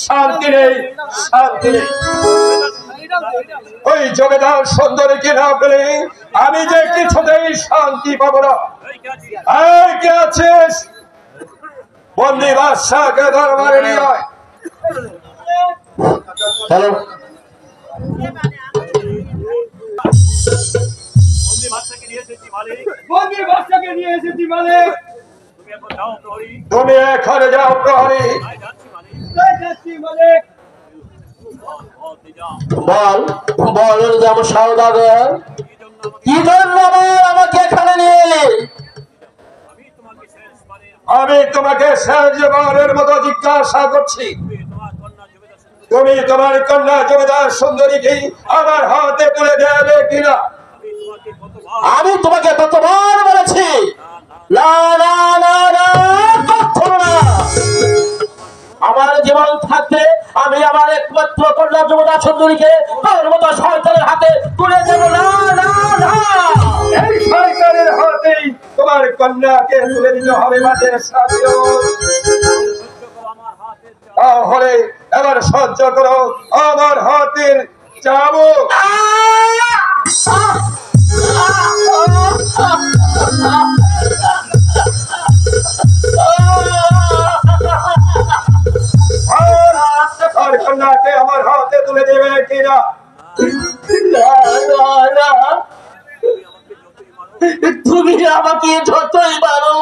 শান্তি নেই, শান্তি নেই। ওই জমিদার সুন্দরীকে না পেলে আমি যে কিছুতেই শান্তি পাবো না। এই কে আছিস? বন্দি বাদশাহকে দরবারে নিয়ে আয়। হ্যালো, তুমি এখানে যাও প্রহরী। বল বল যেমন সওদাগর, কি জন্য আমাকে এখানে নিয়ে এলি? আমি তোমাকে শেষবারের মতো জিজ্ঞাসা করছি, তুমি তোমার কন্যা জমিদার সুন্দরীকে আমার হাতে তুলে দেবে কিনা? আমি তোমাকে কতবার বলেছি না না না না, কখনো না। আমার জীবন থাকতে আমি আমার একমাত্র কন্যা জমিদার সুন্দরীকে তোর মতো শয়তানের হাতে তুলে দেব না না না। এই শয়তানের হাতেই তোমার কন্যাকে তুলে দিতে হবে মাঝে সাথে। তাহলে এবার সহ্য করো আমার হাতের চাবুক। আর কন্যাকে আমার হাতে তুলে দেবে কিনা? তুমি আমাকে যতই মারো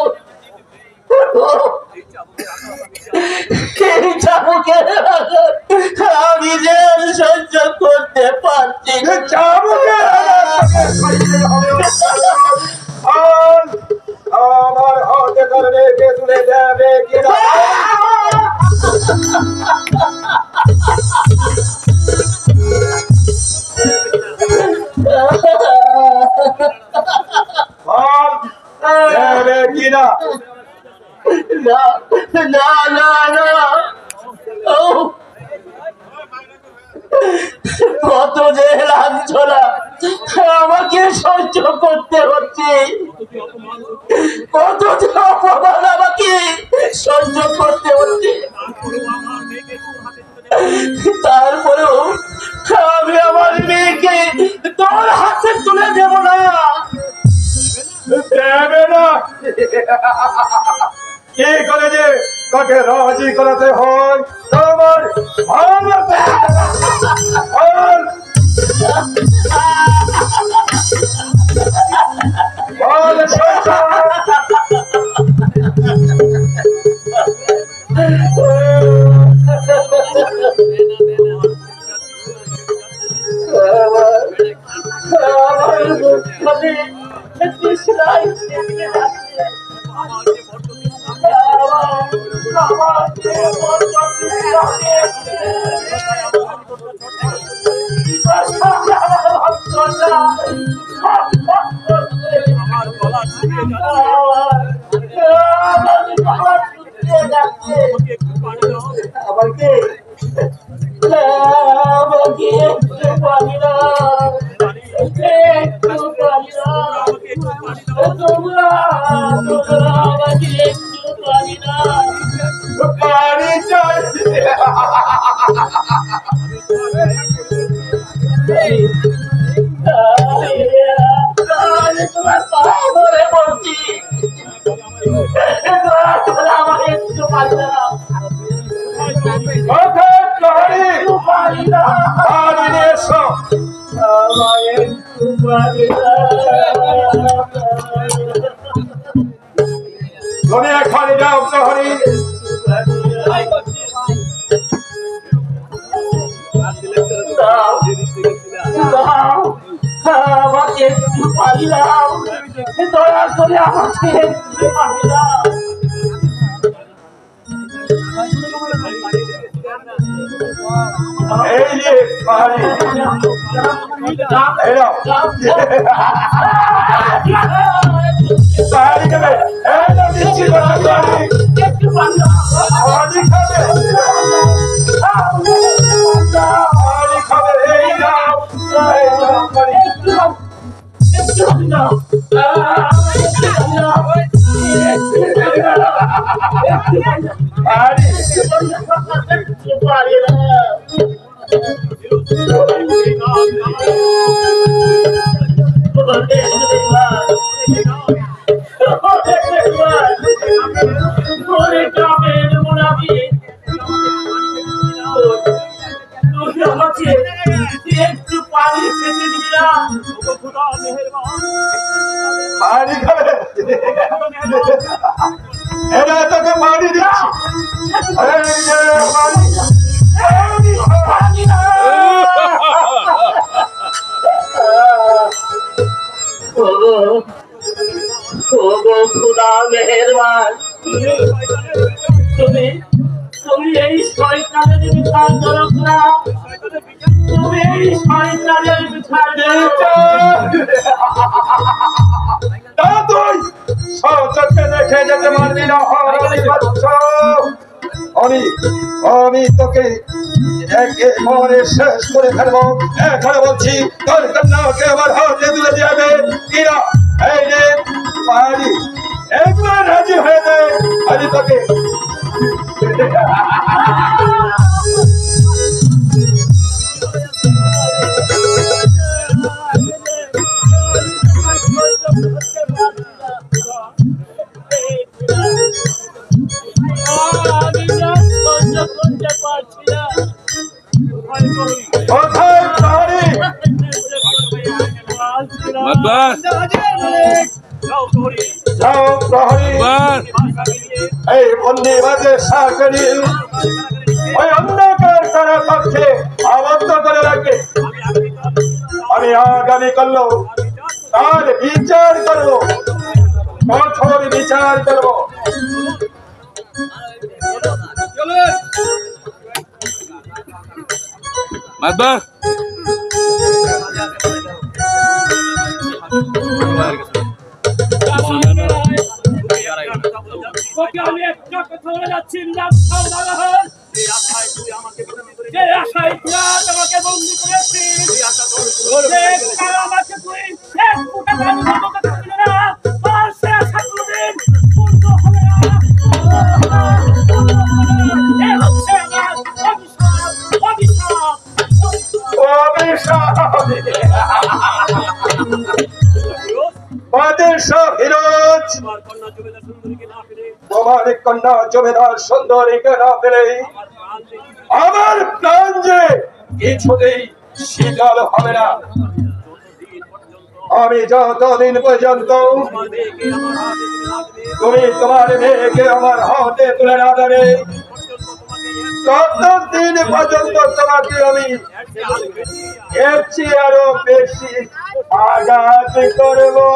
আমি যে সহ্য করতে পারছি আমার হাতে কন্যাকে তুলে দেবে কিনা? দেবে কিনা? না না না না, কত যে লাঞ্ছনা আমাকে সহ্য করতে হচ্ছে, কত যে অপমান আমাকে সহ্য করতে হচ্ছে, তারপরেও আমি আমার মেয়েকে তোর হাতে তুলে দেব না। দেবে না? কি করে যে তাকে রাজি করাতে হয় তোমার তুমি এখানে যাও প্রহরী। আমাকে একটু পারিলাম, দয়া করে আমাকে একটু পারিলাম। এই যে পারি এরাও পারি খাবে, এই না দিচ্ছি পারি একটু পারিলাম পারি খাবে, পারি খাবে, এই নাও পারি পারি পানি খাবে এরা তোকে পানি দিচ্ছি এই যে পানি খুদা মেহেরবান তুমি তুমি এই শয়তানের বিচার করো না তুমি এই শয়তানের বিচার তুই সচক্ষে দেখে যেতে পারবি না আমি তোকে একেবারে শেষ করে ফেলবো এখন বলছি তোর কন্যাকে আমার হাতে তুলে যাবে কিনা এই রে পারি একবার রাজি হয়ে যায় আমি তোকে কোথায় পারি যাও প্রহরী এই বন্দিবাজের সাকরি ওই অন্ধকার তারা পক্ষে আবদ্ধ করে রাখে আমি আগামী করলো তার বিচার করবো কঠোর বিচার করবো মাতবার আমি একটা কথা বলে যাচ্ছি যে আশায় আমাকে বন্দি করেছিস আমাকে তুই এক ফুটা না আর সে আশা কোনদিন পূর্ণ হবে না এ হচ্ছে আমার অভিশাপ তোমার কন্যা জমিদার সুন্দরীকে না পেলে আমার প্রাণ যে কিছুতেই শীতল হবে না আমি যতদিন পর্যন্ত তুমি তোমার মেয়েকে আমার হাতে তুলে না দেবে ততদিন পর্যন্ত তোমাকে আমি এর চেয়ে আরো বেশি আঘাত করবো